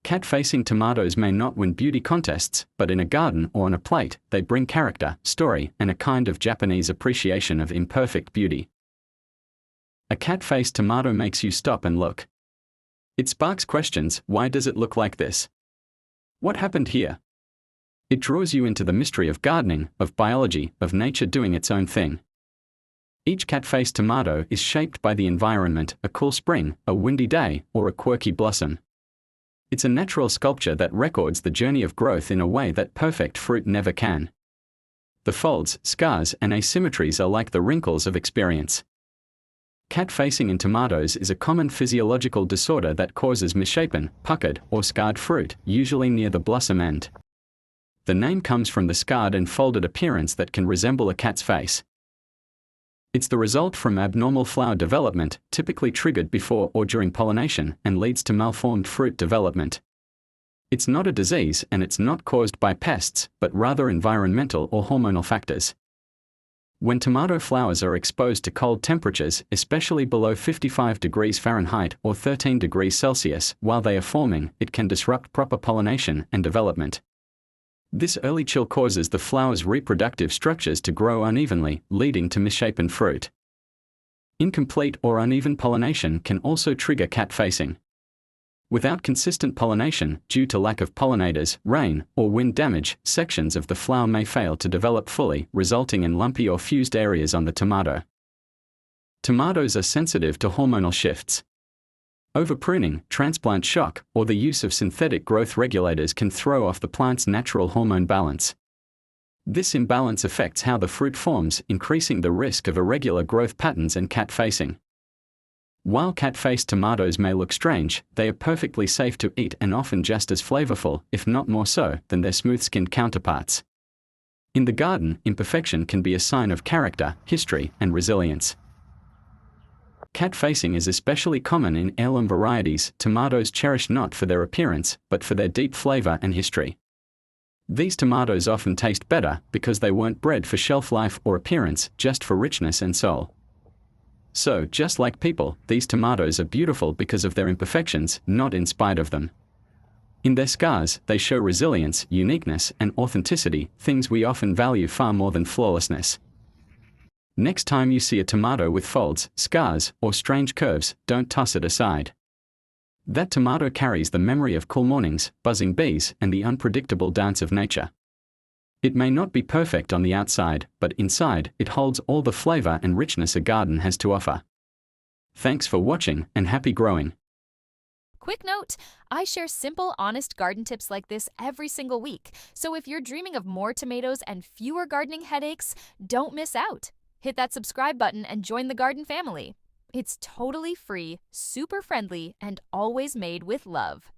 Cat-facing tomatoes may not win beauty contests, but in a garden or on a plate, they bring character, story, and a kind of Japanese appreciation of imperfect beauty. A cat-faced tomato makes you stop and look. It sparks questions: why does it look like this? What happened here? It draws you into the mystery of gardening, of biology, of nature doing its own thing. Each cat-faced tomato is shaped by the environment: a cool spring, a windy day, or a quirky blossom. It's a natural sculpture that records the journey of growth in a way that perfect fruit never can. The folds, scars, and asymmetries are like the wrinkles of experience. Cat-facing in tomatoes is a common physiological disorder that causes misshapen, puckered, or scarred fruit, usually near the blossom end. The name comes from the scarred and folded appearance that can resemble a cat's face. It's the result from abnormal flower development, typically triggered before or during pollination, and leads to malformed fruit development. It's not a disease, and it's not caused by pests, but rather environmental or hormonal factors. When tomato flowers are exposed to cold temperatures, especially below 55 degrees Fahrenheit or 13 degrees Celsius, while they are forming, it can disrupt proper pollination and development. This early chill causes the flower's reproductive structures to grow unevenly, leading to misshapen fruit. Incomplete or uneven pollination can also trigger cat-facing. Without consistent pollination, due to lack of pollinators, rain, or wind damage, sections of the flower may fail to develop fully, resulting in lumpy or fused areas on the tomato. Tomatoes are sensitive to hormonal shifts. Overpruning, transplant shock, or the use of synthetic growth regulators can throw off the plant's natural hormone balance. This imbalance affects how the fruit forms, increasing the risk of irregular growth patterns and cat-facing. While cat-faced tomatoes may look strange, they are perfectly safe to eat and often just as flavorful, if not more so, than their smooth-skinned counterparts. In the garden, imperfection can be a sign of character, history, and resilience. Cat-facing is especially common in heirloom varieties, tomatoes cherished not for their appearance, but for their deep flavor and history. These tomatoes often taste better because they weren't bred for shelf life or appearance, just for richness and soul. So, just like people, these tomatoes are beautiful because of their imperfections, not in spite of them. In their scars, they show resilience, uniqueness, and authenticity, things we often value far more than flawlessness. Next time you see a tomato with folds, scars, or strange curves, don't toss it aside. That tomato carries the memory of cool mornings, buzzing bees, and the unpredictable dance of nature. It may not be perfect on the outside, but inside, it holds all the flavor and richness a garden has to offer. Thanks for watching, and happy growing. Quick note, I share simple, honest garden tips like this every single week, so if you're dreaming of more tomatoes and fewer gardening headaches, don't miss out. Hit that subscribe button and join the garden family. It's totally free, super friendly, and always made with love.